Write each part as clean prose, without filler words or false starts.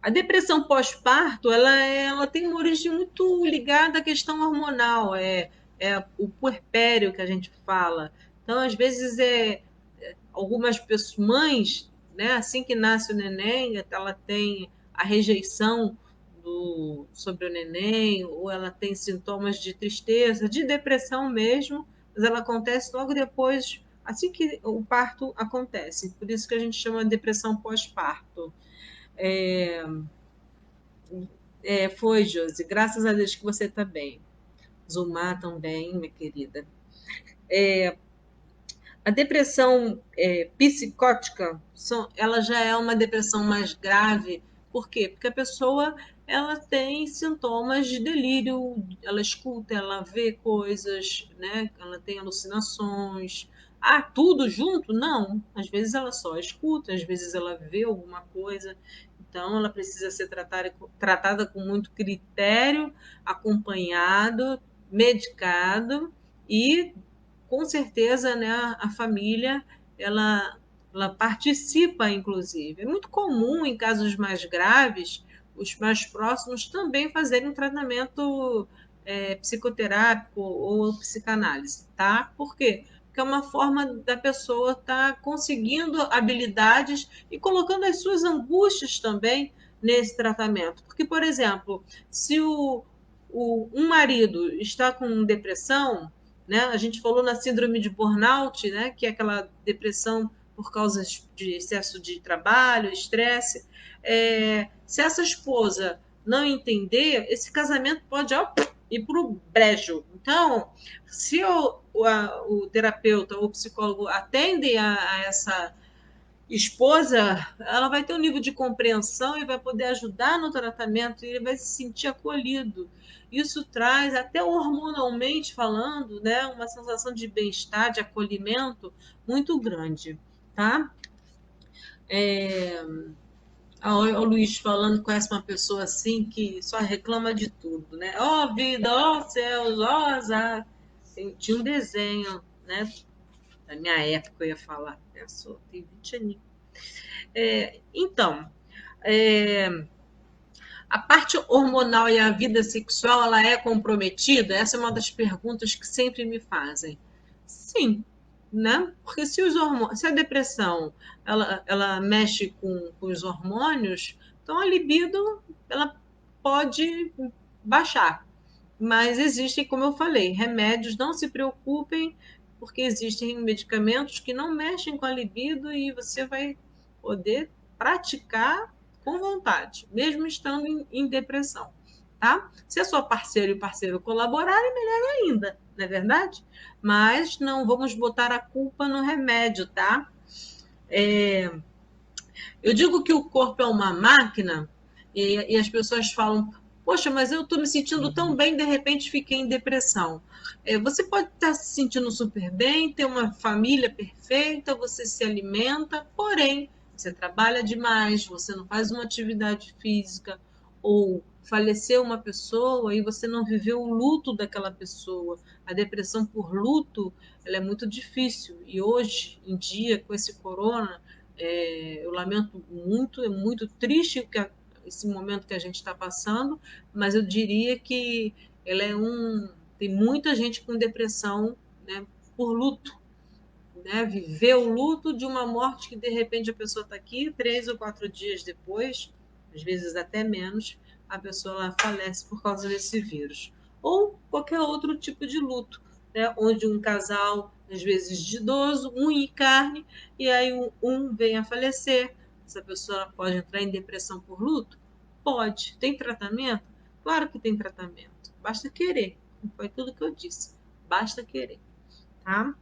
A depressão pós-parto, ela tem uma origem muito ligada à questão hormonal, é o puerpério que a gente fala. Então, às vezes, algumas pessoas, mães, né, assim que nasce o neném, ela tem a rejeição sobre o neném, ou ela tem sintomas de tristeza, de depressão mesmo, mas ela acontece logo depois, assim que o parto acontece. Por isso que a gente chama de depressão pós-parto. É, foi, Josi. Graças a Deus que você está bem. Zumar também, minha querida. A depressão psicótica, ela já é uma depressão mais grave. Por quê? Porque a pessoa ela tem sintomas de delírio, ela escuta, ela vê coisas, né? Ela tem alucinações. Ah, tudo junto? Não. Às vezes ela só escuta, às vezes ela vê alguma coisa. Então, ela precisa ser tratada com muito critério, acompanhado, medicado e com certeza, né, a família ela, ela participa, inclusive. É muito comum, em casos mais graves, os mais próximos também fazerem um tratamento psicoterápico ou psicanálise, tá? Por quê? Porque é uma forma da pessoa estar conseguindo habilidades e colocando as suas angústias também nesse tratamento. Porque, por exemplo, se um marido está com depressão, né? A gente falou na síndrome de burnout, né? Que é aquela depressão por causa de excesso de trabalho, estresse. Se essa esposa não entender, esse casamento pode ir para o brejo. Então, se o terapeuta ou o psicólogo atendem a essa esposa, ela vai ter um nível de compreensão e vai poder ajudar no tratamento e ele vai se sentir acolhido. Isso traz, até hormonalmente falando, né, uma sensação de bem-estar, de acolhimento muito grande, tá? É, o Luiz falando, conhece uma pessoa assim que só reclama de tudo, né? Ó oh, vida, ó oh, céus, ó oh, azar. Tinha um desenho, né? Da minha época eu ia falar, pensou, tem 20 aninhos. Então, é, a parte hormonal e a vida sexual, ela é comprometida? Essa é uma das perguntas que sempre me fazem. Sim, né? Porque se a depressão ela mexe com os hormônios, então a libido ela pode baixar. Mas existem, como eu falei, remédios, não se preocupem, porque existem medicamentos que não mexem com a libido e você vai poder praticar com vontade, mesmo estando em depressão, tá? Se a sua parceira e o parceiro colaborarem, melhor ainda, não é verdade? Mas não vamos botar a culpa no remédio, tá? Eu digo que o corpo é uma máquina e as pessoas falam, poxa, mas eu estou me sentindo tão bem, de repente fiquei em depressão. Você pode estar se sentindo super bem, ter uma família perfeita, você se alimenta, porém, você trabalha demais, você não faz uma atividade física, ou faleceu uma pessoa e você não viveu o luto daquela pessoa. A depressão por luto, ela é muito difícil. E hoje em dia, com esse corona, eu lamento muito, é muito triste esse momento que a gente está passando, mas eu diria que ela tem muita gente com depressão, né, por luto, né, viver o luto de uma morte que de repente a pessoa está aqui 3 ou 4 dias depois, às vezes até menos, a pessoa lá falece por causa desse vírus ou qualquer outro tipo de luto, né, onde um casal às vezes de idoso, um e carne, e aí um vem a falecer. Essa pessoa pode entrar em depressão por luto? Pode. Tem tratamento? Claro que tem tratamento. Basta querer. Foi tudo que eu disse. Basta querer, tá?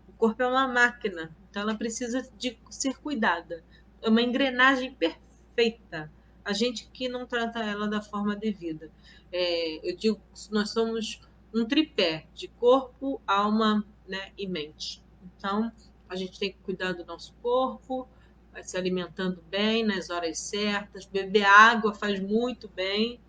O corpo é uma máquina, então ela precisa de ser cuidada. É uma engrenagem perfeita. A gente que não trata ela da forma devida. Eu digo que nós somos um tripé de corpo, alma, né, e mente. Então, a gente tem que cuidar do nosso corpo, vai se alimentando bem nas horas certas, beber água faz muito bem.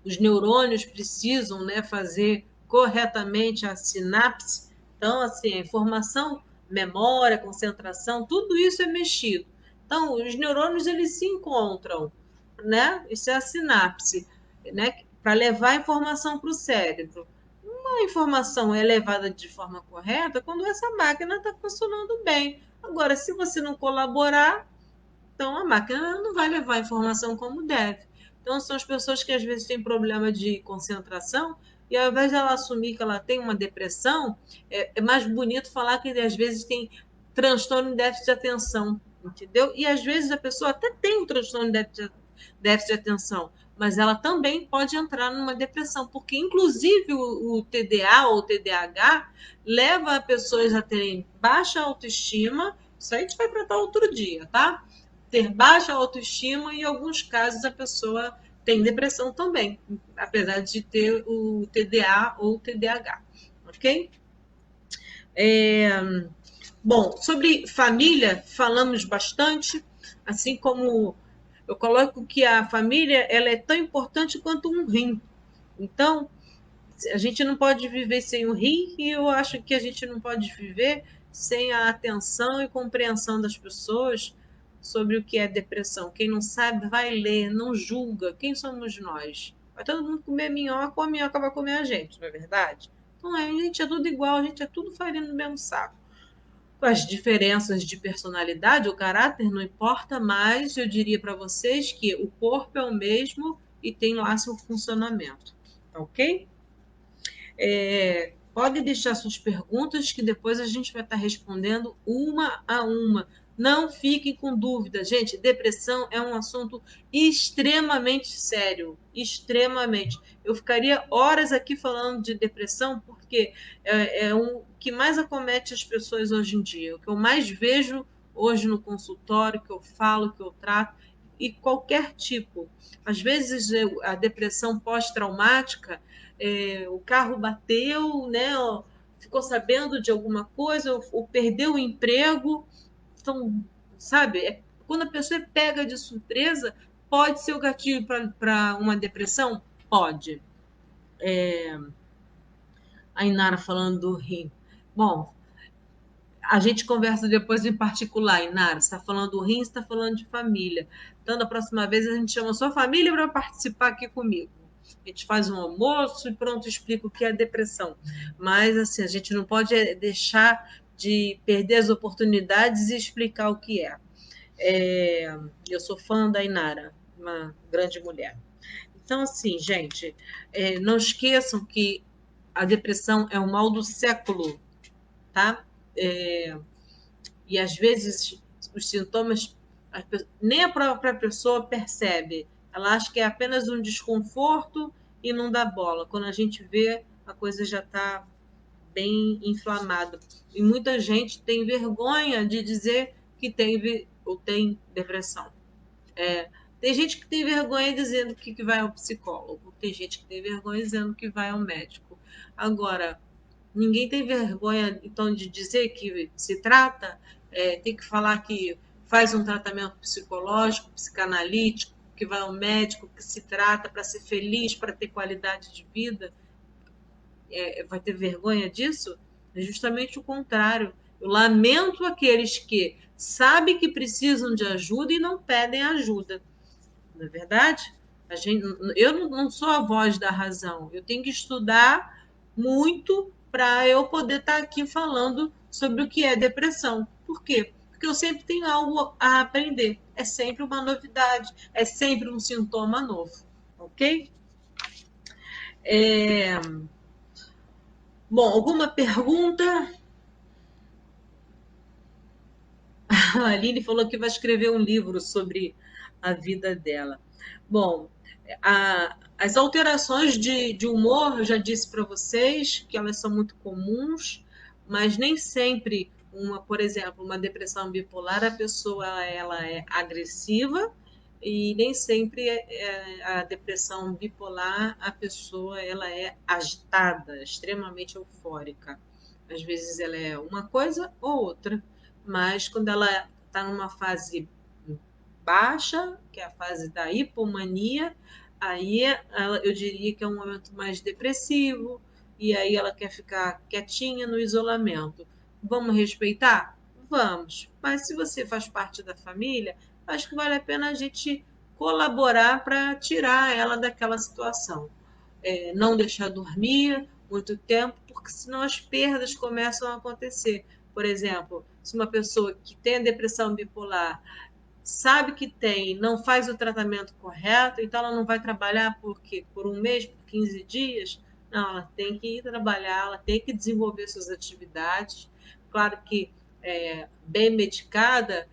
Os neurônios precisam, né, fazer corretamente a sinapse. Então, assim, a informação, memória, concentração, tudo isso é mexido. Então, os neurônios eles se encontram, né? Isso é a sinapse, né? Para levar a informação para o cérebro. Uma informação é levada de forma correta quando essa máquina está funcionando bem. Agora, se você não colaborar, então a máquina não vai levar a informação como deve. Então, são as pessoas que às vezes têm problema de concentração e ao invés de ela assumir que ela tem uma depressão, é mais bonito falar que às vezes tem transtorno de déficit de atenção, entendeu? E às vezes a pessoa até tem um transtorno de déficit de atenção, mas ela também pode entrar numa depressão, porque inclusive o TDA ou o TDAH leva pessoas a terem baixa autoestima. Isso aí a gente vai tratar outro dia, tá? Ter baixa autoestima e, em alguns casos, a pessoa tem depressão também, apesar de ter o TDA ou o TDAH, ok? Bom, sobre família, falamos bastante, assim como eu coloco que a família ela é tão importante quanto um rim. Então, a gente não pode viver sem o rim e eu acho que a gente não pode viver sem a atenção e compreensão das pessoas sobre o que é depressão. Quem não sabe, vai ler, não julga. Quem somos nós? Vai todo mundo comer minhoca ou a minhoca vai comer a gente, não é verdade? Então, a gente é tudo igual, a gente é tudo farinha no mesmo saco. Com as diferenças de personalidade, o caráter não importa, mas eu diria para vocês que o corpo é o mesmo e tem lá seu funcionamento, ok? Pode deixar suas perguntas que depois a gente vai estar respondendo uma a uma. Não fiquem com dúvida, gente. Depressão é um assunto extremamente sério, extremamente. Eu ficaria horas aqui falando de depressão porque é o que mais acomete as pessoas hoje em dia. O que eu mais vejo hoje no consultório, que eu falo, que eu trato, e qualquer tipo. Às vezes a depressão pós-traumática o carro bateu, né? Ficou sabendo de alguma coisa, ou perdeu o emprego. Então, sabe, quando a pessoa é pega de surpresa, pode ser o gatilho para uma depressão? Pode. A Inara falando do rim. Bom, a gente conversa depois em particular, Inara. Você está falando do rim, você está falando de família. Então, da próxima vez, a gente chama a sua família para participar aqui comigo. A gente faz um almoço e pronto, explica o que é depressão. Mas, assim, a gente não pode deixar de perder as oportunidades e explicar o que é. Eu sou fã da Inara, uma grande mulher. Então, assim, gente, não esqueçam que a depressão é o mal do século, tá? E às vezes os sintomas nem a própria pessoa percebe. Ela acha que é apenas um desconforto e não dá bola. Quando a gente vê, a coisa já está bem inflamada. E muita gente tem vergonha de dizer que teve ou tem depressão. Tem gente que tem vergonha dizendo que vai ao psicólogo, tem gente que tem vergonha dizendo que vai ao médico. Agora, ninguém tem vergonha, então, de dizer que se trata, tem que falar que faz um tratamento psicológico, psicanalítico, que vai ao médico, que se trata para ser feliz, para ter qualidade de vida. Vai ter vergonha disso? É justamente o contrário. Eu lamento aqueles que sabem que precisam de ajuda e não pedem ajuda. Não é verdade? Eu não sou a voz da razão. Eu tenho que estudar muito para eu poder estar aqui falando sobre o que é depressão. Por quê? Porque eu sempre tenho algo a aprender. É sempre uma novidade, é sempre um sintoma novo. Ok? Bom, alguma pergunta? A Aline falou que vai escrever um livro sobre a vida dela. Bom, as alterações de humor, eu já disse para vocês que elas são muito comuns, mas nem sempre por exemplo, uma depressão bipolar, a pessoa ela é agressiva e nem sempre a depressão bipolar, a pessoa ela é agitada, extremamente eufórica. Às vezes ela é uma coisa ou outra, mas quando ela está numa fase baixa, que é a fase da hipomania, aí eu diria que é um momento mais depressivo, e aí ela quer ficar quietinha no isolamento. Vamos respeitar? Vamos. Mas se você faz parte da família, acho que vale a pena a gente colaborar para tirar ela daquela situação. Não deixar dormir muito tempo, porque senão as perdas começam a acontecer. Por exemplo, se uma pessoa que tem a depressão bipolar sabe que tem, não faz o tratamento correto, então ela não vai trabalhar por quê? Por um mês, por 15 dias? Não, ela tem que ir trabalhar, ela tem que desenvolver suas atividades. Claro que bem medicada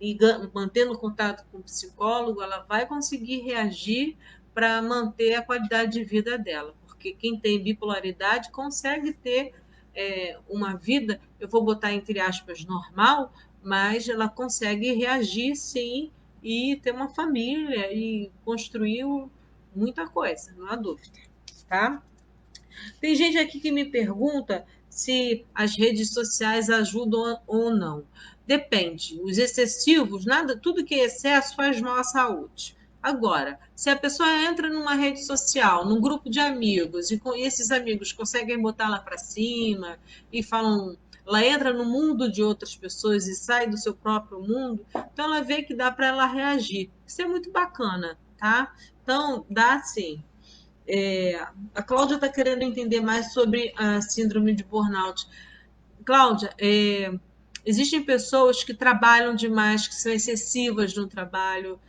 e mantendo contato com o psicólogo, ela vai conseguir reagir para manter a qualidade de vida dela. Porque quem tem bipolaridade consegue ter uma vida, eu vou botar entre aspas, normal, mas ela consegue reagir sim e ter uma família e construir muita coisa, não há dúvida, tá? Tem gente aqui que me pergunta se as redes sociais ajudam ou não. Depende. Os excessivos, nada, tudo que é excesso faz mal à saúde. Agora, se a pessoa entra numa rede social, num grupo de amigos, e esses amigos conseguem botar lá para cima e falam, ela entra no mundo de outras pessoas e sai do seu próprio mundo, então ela vê que dá para ela reagir. Isso é muito bacana, tá? Então, dá sim. A Cláudia está querendo entender mais sobre a síndrome de burnout. Cláudia, existem pessoas que trabalham demais, que são excessivas no trabalho,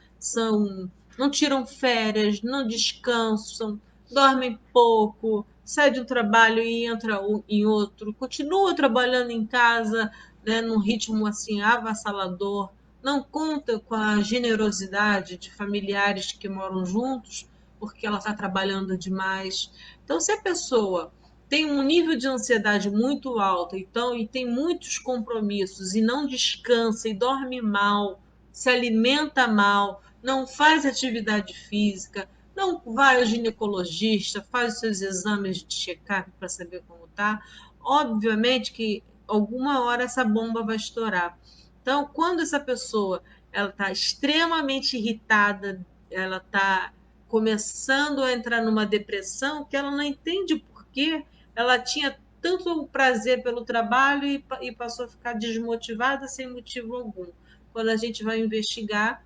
não tiram férias, não descansam, dormem pouco, sai de um trabalho e entra em outro, continua trabalhando em casa, né, num ritmo assim avassalador, não conta com a generosidade de familiares que moram juntos, porque ela está trabalhando demais. Então, se a pessoa tem um nível de ansiedade muito alto, então, e tem muitos compromissos, e não descansa, e dorme mal, se alimenta mal, não faz atividade física, não vai ao ginecologista, faz os seus exames de check-up para saber como está, obviamente que alguma hora essa bomba vai estourar. Então, quando essa pessoa ela está extremamente irritada, ela está começando a entrar numa depressão que ela não entende o porquê, ela tinha tanto prazer pelo trabalho e passou a ficar desmotivada sem motivo algum. Quando a gente vai investigar,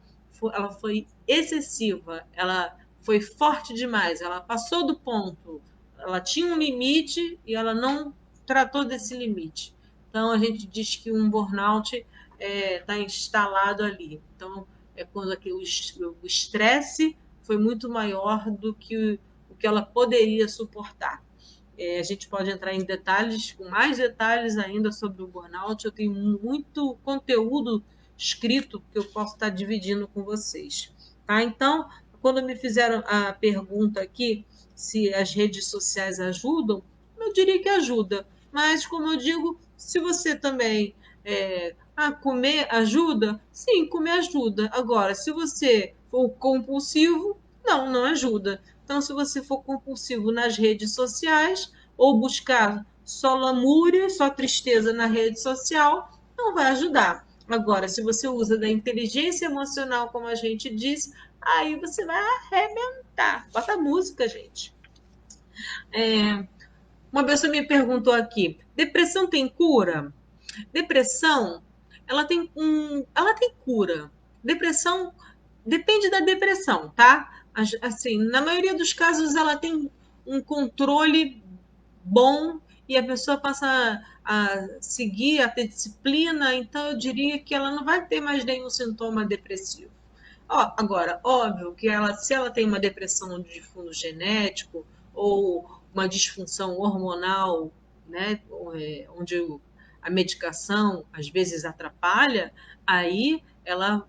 ela foi excessiva, ela foi forte demais, ela passou do ponto, ela tinha um limite e ela não tratou desse limite. Então, a gente diz que um burnout está instalado ali. Então, é quando o estresse foi muito maior do que o que ela poderia suportar. A gente pode entrar em detalhes, com mais detalhes ainda sobre o burnout. Eu tenho muito conteúdo escrito que eu posso estar dividindo com vocês. Tá? Então, quando me fizeram a pergunta aqui se as redes sociais ajudam, eu diria que ajuda. Mas, como eu digo, se você também comer ajuda, sim, comer ajuda. Agora, se você for compulsivo, não ajuda. Então, se você for compulsivo nas redes sociais ou buscar só lamúria, só tristeza na rede social, não vai ajudar. Agora, se você usa da inteligência emocional, como a gente disse, aí você vai arrebentar. Bota música, gente. Uma pessoa me perguntou aqui: depressão tem cura? Depressão, ela tem cura. Depressão depende da depressão, tá? Assim, na maioria dos casos ela tem um controle bom e a pessoa passa a seguir, a ter disciplina, então eu diria que ela não vai ter mais nenhum sintoma depressivo. Agora, óbvio que se ela tem uma depressão de fundo genético ou uma disfunção hormonal, né, onde a medicação às vezes atrapalha, aí ela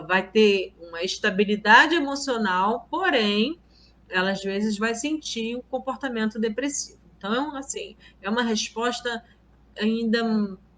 vai ter uma estabilidade emocional, porém, ela às vezes vai sentir o comportamento depressivo. Então, assim, é uma resposta ainda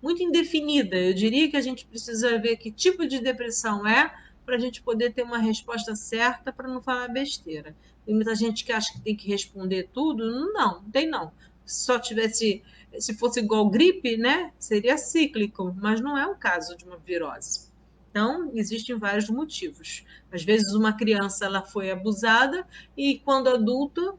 muito indefinida. Eu diria que a gente precisa ver que tipo de depressão é para a gente poder ter uma resposta certa para não falar besteira. Tem muita gente que acha que tem que responder tudo. Não, não tem não. Se fosse igual gripe, né, seria cíclico, mas não é o caso de uma virose. Então, existem vários motivos. Às vezes, uma criança ela foi abusada e, quando adulta,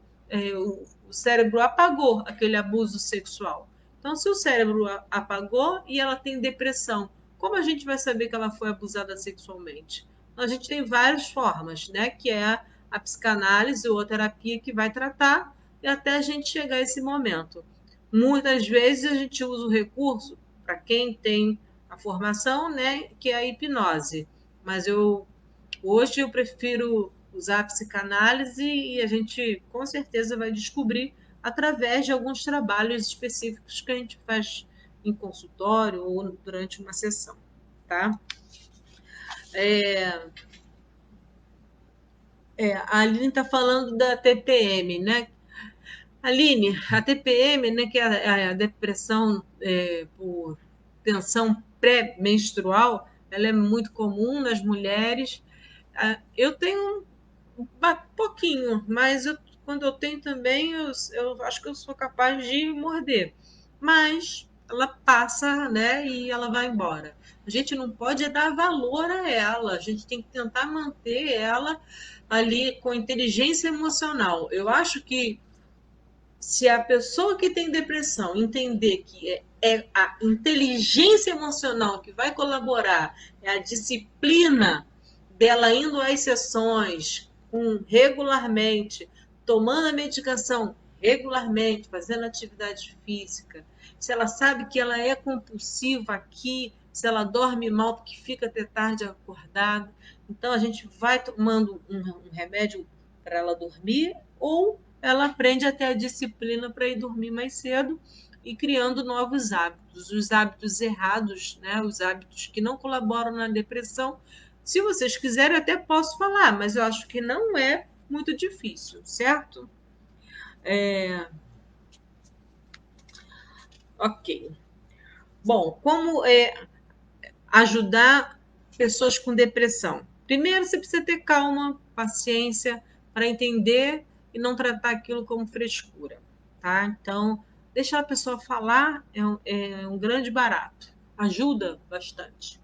o cérebro apagou aquele abuso sexual. Então, se o cérebro apagou e ela tem depressão como a gente vai saber que ela foi abusada sexualmente? A gente tem várias formas, né? Que é a psicanálise ou a terapia que vai tratar e até a gente chegar a esse momento. Muitas vezes a gente usa o recurso, para quem tem a formação, né? Que é a hipnose. Mas hoje eu prefiro usar a psicanálise e a gente com certeza vai descobrir através de alguns trabalhos específicos que a gente faz em consultório ou durante uma sessão, tá? É, a Aline está falando da TPM, né? Aline, a TPM, né, que é a depressão por tensão pré-menstrual, ela é muito comum nas mulheres. Eu tenho um pouquinho, mas quando eu tenho também, eu acho que eu sou capaz de morder. Mas ela passa, né, e ela vai embora. A gente não pode dar valor a ela, a gente tem que tentar manter ela ali com inteligência emocional. Eu acho que se a pessoa que tem depressão entender que é a inteligência emocional que vai colaborar, é a disciplina dela indo às sessões regularmente, tomando a medicação regularmente, fazendo atividade física, se ela sabe que ela é compulsiva aqui, se ela dorme mal porque fica até tarde acordada, então a gente vai tomando um remédio para ela dormir ou ela aprende a ter a disciplina para ir dormir mais cedo e criando novos hábitos, os hábitos errados, né? Os hábitos que não colaboram na depressão. Se vocês quiserem, eu até posso falar, mas eu acho que não é muito difícil, certo? Ok. Bom, como ajudar pessoas com depressão? Primeiro, você precisa ter calma, paciência para entender e não tratar aquilo como frescura, tá? Então, deixar a pessoa falar é um grande barato, ajuda bastante.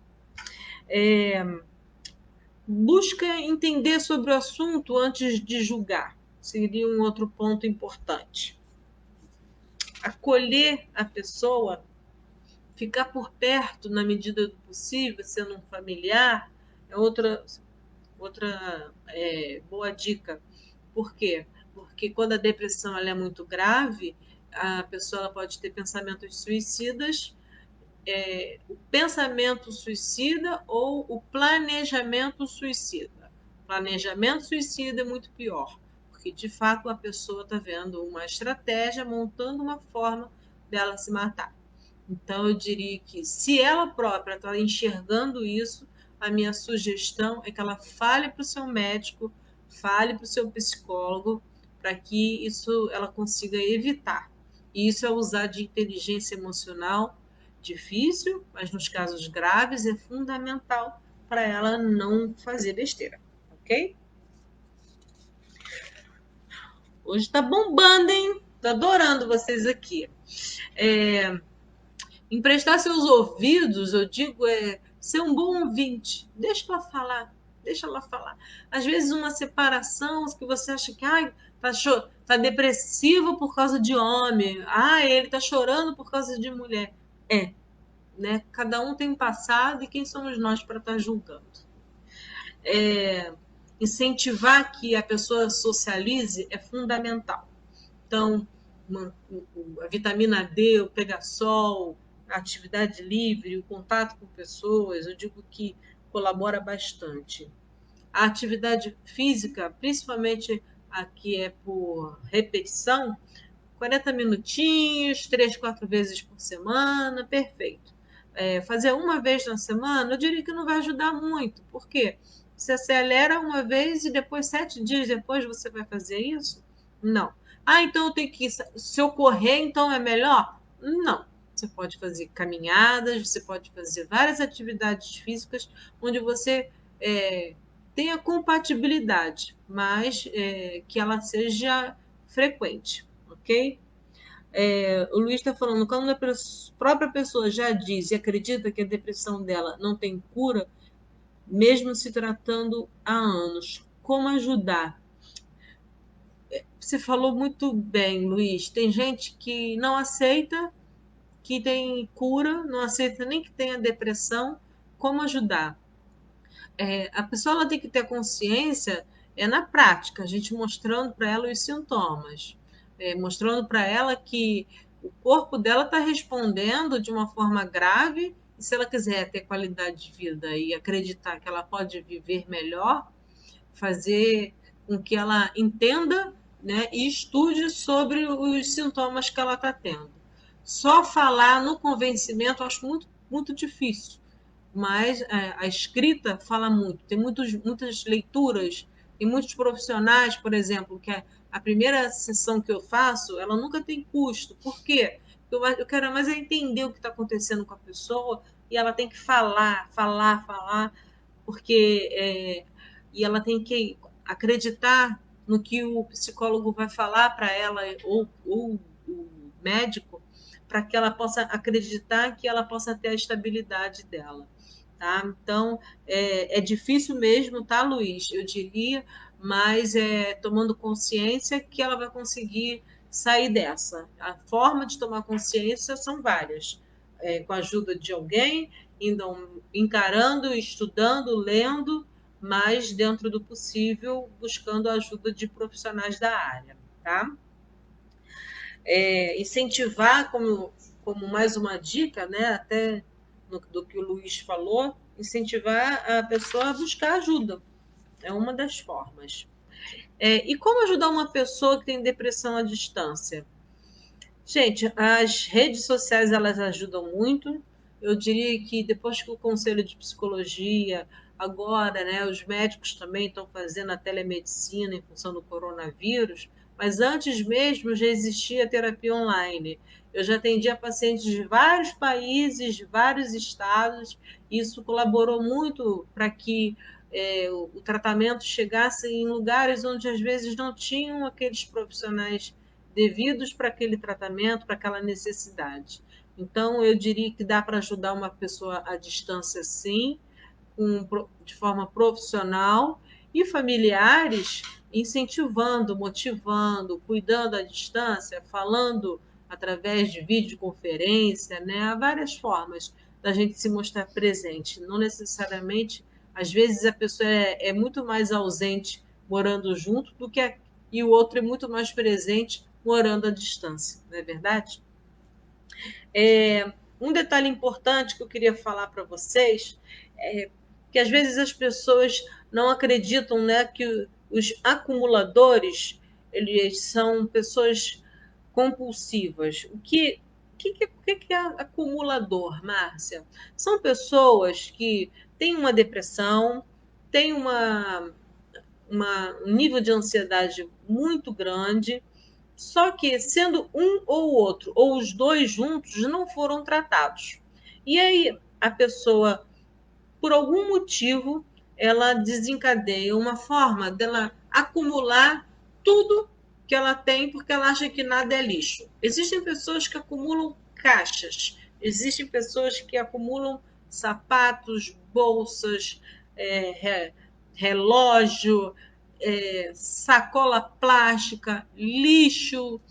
Busca entender sobre o assunto antes de julgar, seria um outro ponto importante. Acolher a pessoa, ficar por perto na medida do possível, sendo um familiar, é outra boa dica. Por quê? Porque quando a depressão ela é muito grave, a pessoa ela pode ter pensamentos suicidas, o pensamento suicida ou o planejamento suicida. O planejamento suicida é muito pior, porque de fato a pessoa está vendo uma estratégia, montando uma forma dela se matar. Então eu diria que se ela própria está enxergando isso, a minha sugestão é que ela fale para o seu médico, fale para o seu psicólogo, para que isso ela consiga evitar. E isso é usar de inteligência emocional, difícil, mas nos casos graves é fundamental para ela não fazer besteira, ok? Hoje está bombando, hein? Tô adorando vocês aqui. Emprestar seus ouvidos, eu digo, é ser um bom ouvinte. Deixa ela falar, deixa ela falar. Às vezes uma separação que você acha que tá depressivo por causa de homem, ele tá chorando por causa de mulher. Né? Cada um tem um passado e quem somos nós para estar julgando? Incentivar que a pessoa socialize é fundamental. Então, a vitamina D, o pegar sol, a atividade livre, o contato com pessoas, eu digo que colabora bastante. A atividade física, principalmente a que é por repetição, 40 minutinhos, 3, 4 vezes por semana, perfeito. Fazer uma vez na semana, eu diria que não vai ajudar muito. Por quê? Você acelera uma vez e depois, 7 dias depois, você vai fazer isso? Não. Então eu tenho que. Se eu correr, então é melhor? Não. Você pode fazer caminhadas, você pode fazer várias atividades físicas onde você tenha compatibilidade, mas que ela seja frequente, ok? O Luiz está falando, quando a própria pessoa já diz e acredita que a depressão dela não tem cura, mesmo se tratando há anos, como ajudar? Você falou muito bem, Luiz. Tem gente que não aceita que tem cura, não aceita nem que tenha depressão, como ajudar? A pessoa ela tem que ter consciência na prática, a gente mostrando para ela os sintomas, mostrando para ela que o corpo dela está respondendo de uma forma grave, e se ela quiser ter qualidade de vida e acreditar que ela pode viver melhor, fazer com que ela entenda, né, e estude sobre os sintomas que ela está tendo. Só falar no convencimento eu acho muito, muito difícil, mas a escrita fala muito. Tem muitas leituras, tem muitos profissionais, por exemplo, que a primeira sessão que eu faço, ela nunca tem custo. Por quê? Eu quero mais entender o que está acontecendo com a pessoa e ela tem que falar, falar, falar, porque e ela tem que acreditar no que o psicólogo vai falar para ela ou o médico, para que ela possa acreditar que ela possa ter a estabilidade dela. Tá? Então, é difícil mesmo, tá, Luiz? Eu diria, mas tomando consciência que ela vai conseguir sair dessa. A forma de tomar consciência são várias. Com a ajuda de alguém, indo, encarando, estudando, lendo, mas dentro do possível, buscando a ajuda de profissionais da área. Tá? Incentivar, como mais uma dica, né, até do que o Luiz falou, incentivar a pessoa a buscar ajuda. É uma das formas. E como ajudar uma pessoa que tem depressão à distância? Gente, as redes sociais elas ajudam muito. Eu diria que depois que o Conselho de Psicologia, agora, né, os médicos também estão fazendo a telemedicina em função do coronavírus, mas antes mesmo já existia terapia online. Eu já atendia pacientes de vários países, de vários estados, e isso colaborou muito para que o tratamento chegasse em lugares onde às vezes não tinham aqueles profissionais devidos para aquele tratamento, para aquela necessidade. Então, eu diria que dá para ajudar uma pessoa à distância, sim, de forma profissional, e familiares incentivando, motivando, cuidando à distância, falando através de videoconferência, né? Há várias formas da gente se mostrar presente. Não necessariamente, às vezes a pessoa é muito mais ausente morando junto e o outro é muito mais presente morando à distância, não é verdade? Um detalhe importante que eu queria falar para vocês é que às vezes as pessoas não acreditam, né, que os acumuladores eles são pessoas compulsivas. O que é acumulador, Márcia? São pessoas que têm uma depressão, têm um nível de ansiedade muito grande, só que sendo um ou outro, ou os dois juntos, não foram tratados. E aí a pessoa, por algum motivo, ela desencadeia uma forma dela acumular tudo que ela tem, porque ela acha que nada é lixo. Existem pessoas que acumulam caixas, existem pessoas que acumulam sapatos, bolsas, relógio, sacola plástica, lixo,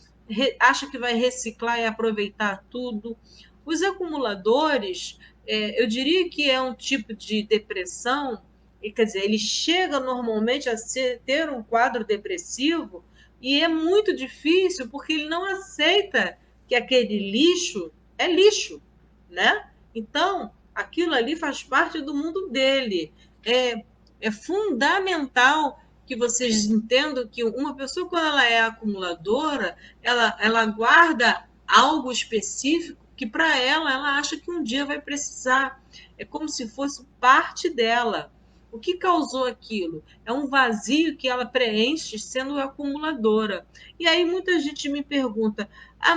acha que vai reciclar e aproveitar tudo. Os acumuladores, eu diria que é um tipo de depressão, e quer dizer, ele chega normalmente a ter um quadro depressivo, e é muito difícil porque ele não aceita que aquele lixo é lixo, né? Então, aquilo ali faz parte do mundo dele. É fundamental que vocês entendam que uma pessoa, quando ela é acumuladora, ela guarda algo específico que para ela acha que um dia vai precisar. É como se fosse parte dela. O que causou aquilo? É um vazio que ela preenche sendo acumuladora. E aí muita gente me pergunta: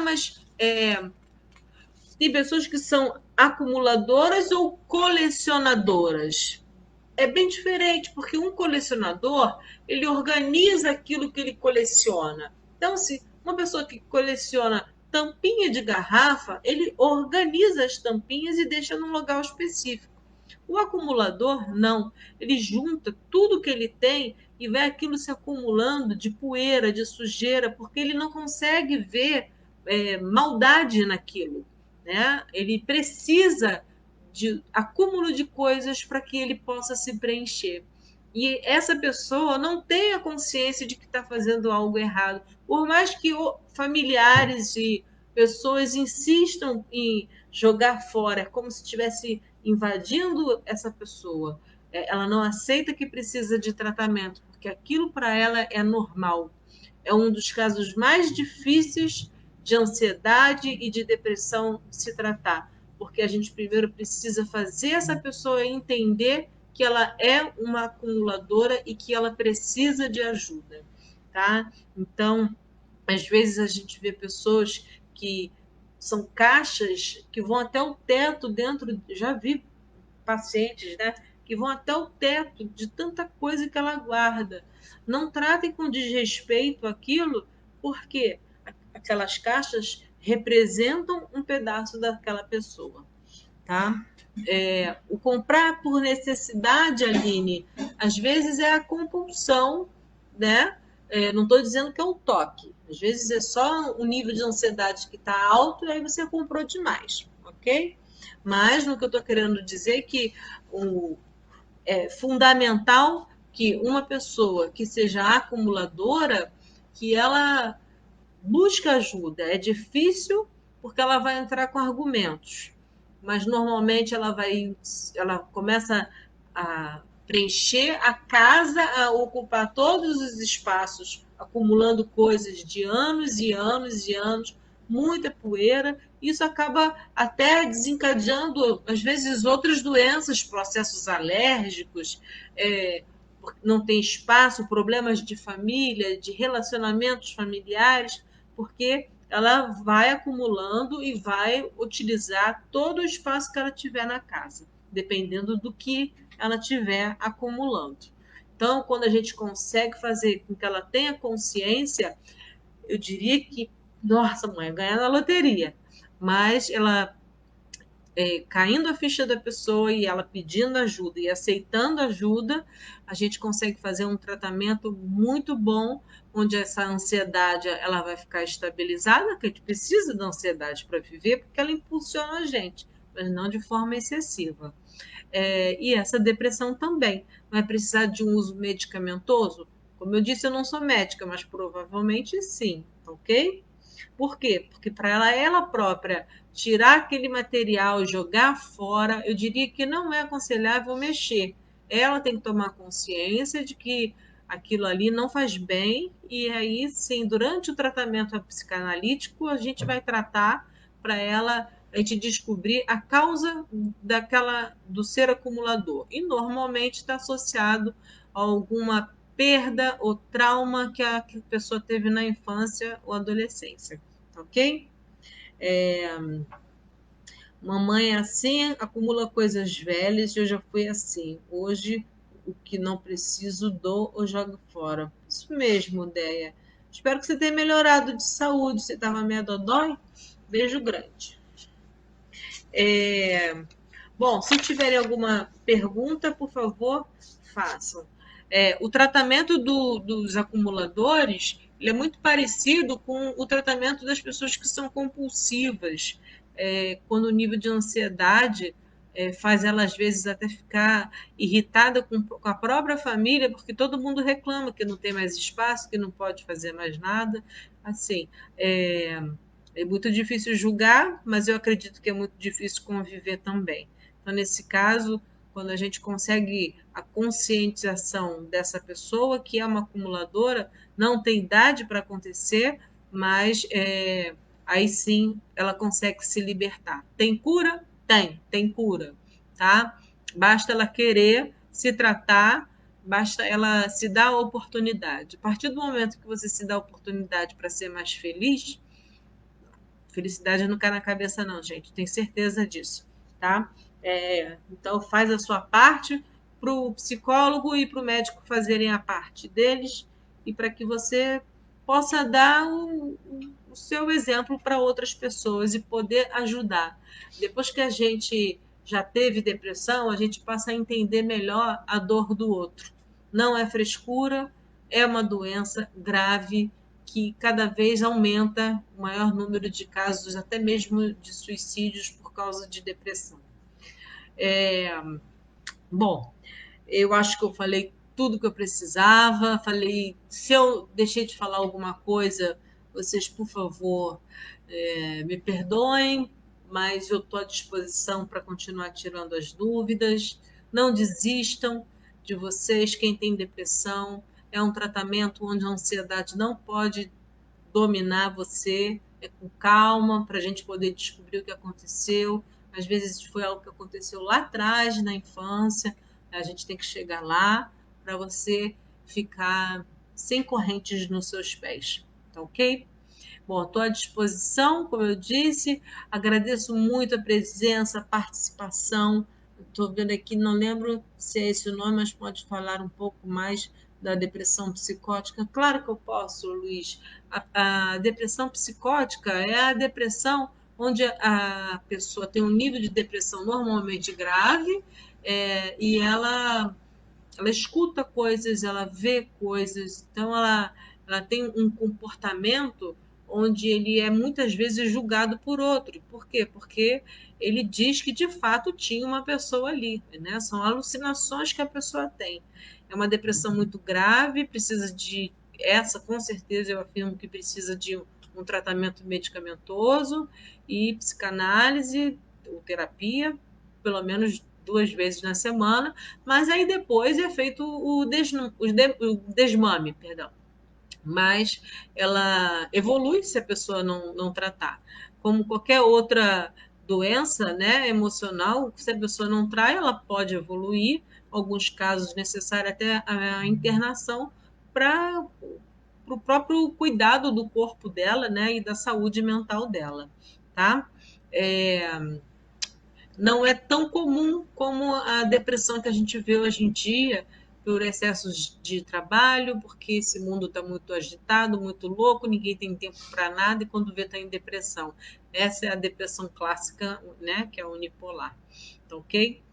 mas tem pessoas que são acumuladoras ou colecionadoras? É bem diferente, porque um colecionador, ele organiza aquilo que ele coleciona. Então, se uma pessoa que coleciona tampinha de garrafa, ele organiza as tampinhas e deixa num lugar específico. O acumulador, não. Ele junta tudo que ele tem e vai aquilo se acumulando de poeira, de sujeira, porque ele não consegue ver maldade naquilo, né? Ele precisa de acúmulo de coisas para que ele possa se preencher. E essa pessoa não tem a consciência de que está fazendo algo errado. Por mais que familiares e pessoas insistam em jogar fora, como se estivesse invadindo essa pessoa. Ela não aceita que precisa de tratamento, porque aquilo para ela é normal. É um dos casos mais difíceis de ansiedade e de depressão se tratar, porque a gente primeiro precisa fazer essa pessoa entender que ela é uma acumuladora e que ela precisa de ajuda, tá? Então, às vezes a gente vê pessoas que são caixas que vão até o teto dentro, já vi pacientes, né, que vão até o teto de tanta coisa que ela guarda. Não tratem com desrespeito aquilo, porque aquelas caixas representam um pedaço daquela pessoa, tá? O comprar por necessidade, Aline, às vezes é a compulsão, né? Não estou dizendo que é o toque. Às vezes é só o nível de ansiedade que está alto e aí você comprou demais, ok? Mas no que eu estou querendo dizer que é fundamental que uma pessoa que seja acumuladora, que ela busque ajuda. É difícil porque ela vai entrar com argumentos, mas normalmente ela começa a preencher a casa, a ocupar todos os espaços, acumulando coisas de anos e anos e anos, muita poeira. Isso acaba até desencadeando, às vezes, outras doenças, processos alérgicos, não tem espaço, problemas de família, de relacionamentos familiares, porque ela vai acumulando e vai utilizar todo o espaço que ela tiver na casa, dependendo do que ela tiver acumulando. Então, quando a gente consegue fazer com que ela tenha consciência, eu diria que, nossa, mãe, ganhar na loteria. Mas ela caindo a ficha da pessoa e ela pedindo ajuda e aceitando ajuda, a gente consegue fazer um tratamento muito bom, onde essa ansiedade ela vai ficar estabilizada, que a gente precisa da ansiedade para viver, porque ela impulsiona a gente, mas não de forma excessiva. E essa depressão também vai precisar de um uso medicamentoso? Como eu disse, eu não sou médica, mas provavelmente sim, ok? Por quê? Porque para ela própria tirar aquele material, jogar fora, eu diria que não é aconselhável mexer. Ela tem que tomar consciência de que aquilo ali não faz bem, e aí sim, durante o tratamento psicanalítico, a gente vai tratar para ela a gente descobrir a causa do ser acumulador. E normalmente está associado a alguma perda ou trauma que a pessoa teve na infância ou adolescência, ok? Mamãe é assim, acumula coisas velhas, eu já fui assim. Hoje, o que não preciso, dou ou jogo fora. Isso mesmo, Deia. Espero que você tenha melhorado de saúde. Você estava meio dodói? Beijo grande. Bom, se tiverem alguma pergunta, por favor, façam. O tratamento dos acumuladores ele é muito parecido com o tratamento das pessoas que são compulsivas, quando o nível de ansiedade faz ela, às vezes, até ficar irritada com a própria família, porque todo mundo reclama que não tem mais espaço, que não pode fazer mais nada. Assim, é muito difícil julgar, mas eu acredito que é muito difícil conviver também. Então, nesse caso, quando a gente consegue a conscientização dessa pessoa que é uma acumuladora, não tem idade para acontecer, mas aí sim ela consegue se libertar. Tem cura? Tem cura, tá? Basta ela querer se tratar, basta ela se dar a oportunidade. A partir do momento que você se dá a oportunidade para ser mais feliz, felicidade não cai na cabeça, não, gente. Tenho certeza disso, tá? Então, faz a sua parte para o psicólogo e para o médico fazerem a parte deles e para que você possa dar o seu exemplo para outras pessoas e poder ajudar. Depois que a gente já teve depressão, a gente passa a entender melhor a dor do outro. Não é frescura, é uma doença grave que cada vez aumenta o maior número de casos, até mesmo de suicídios por causa de depressão. Bom, eu acho que eu falei tudo que eu precisava. Falei, se eu deixei de falar alguma coisa, vocês, por favor, me perdoem, mas eu estou à disposição para continuar tirando as dúvidas. Não desistam de vocês. Quem tem depressão é um tratamento onde a ansiedade não pode dominar você, é com calma, para a gente poder descobrir o que aconteceu. Às vezes foi algo que aconteceu lá atrás, na infância, a gente tem que chegar lá para você ficar sem correntes nos seus pés, tá ok? Bom, estou à disposição, como eu disse, agradeço muito a presença, a participação. Estou vendo aqui, não lembro se é esse o nome, mas pode falar um pouco mais da depressão psicótica. Claro que eu posso, Luiz. A depressão psicótica é a depressão onde a pessoa tem um nível de depressão normalmente grave, e ela escuta coisas, ela vê coisas, então ela tem um comportamento onde ele é muitas vezes julgado por outro. Por quê? Porque ele diz que de fato tinha uma pessoa ali, né? São alucinações que a pessoa tem. É uma depressão muito grave, precisa de essa, com certeza eu afirmo que precisa de um tratamento medicamentoso e psicanálise ou terapia, pelo menos 2 vezes na semana, mas aí depois é feito o desmame, perdão. Mas ela evolui se a pessoa não tratar. Como qualquer outra doença, né, emocional, se a pessoa não trai, ela pode evoluir, alguns casos necessários até a internação para o próprio cuidado do corpo dela, né, e da saúde mental dela, tá? Não é tão comum como a depressão que a gente vê hoje em dia, por excessos de trabalho, porque esse mundo está muito agitado, muito louco, ninguém tem tempo para nada e quando vê está em depressão. Essa é a depressão clássica, né, que é a unipolar. Tá ok?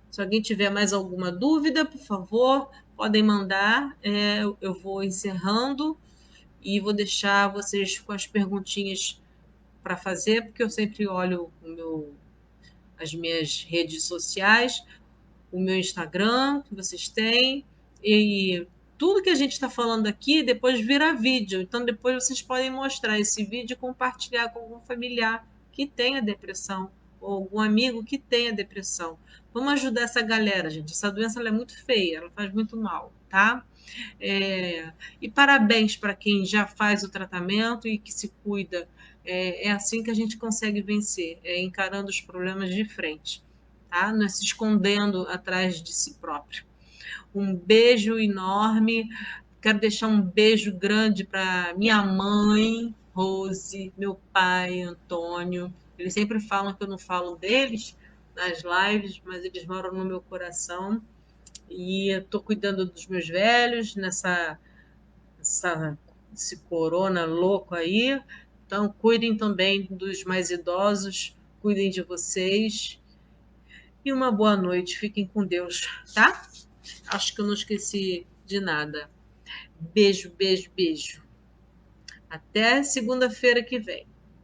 Se alguém tiver mais alguma dúvida, por favor, podem mandar. Eu vou encerrando e vou deixar vocês com as perguntinhas para fazer, porque eu sempre olho as minhas redes sociais, o meu Instagram, que vocês têm, e tudo que a gente está falando aqui depois vira vídeo. Então, depois vocês podem mostrar esse vídeo e compartilhar com algum familiar que tenha depressão ou algum amigo que tenha depressão. Vamos ajudar essa galera, gente. Essa doença ela é muito feia, ela faz muito mal, tá? E parabéns para quem já faz o tratamento e que se cuida. É assim que a gente consegue vencer, encarando os problemas de frente, tá? Não é se escondendo atrás de si próprio. Um beijo enorme. Quero deixar um beijo grande para minha mãe, Rose, meu pai, Antônio. Eles sempre falam que eu não falo deles nas lives, mas eles moram no meu coração. E estou cuidando dos meus velhos esse corona louco aí. Então, cuidem também dos mais idosos, cuidem de vocês. E uma boa noite. Fiquem com Deus, tá? Acho que eu não esqueci de nada. Beijo, beijo, beijo. Até segunda-feira que vem.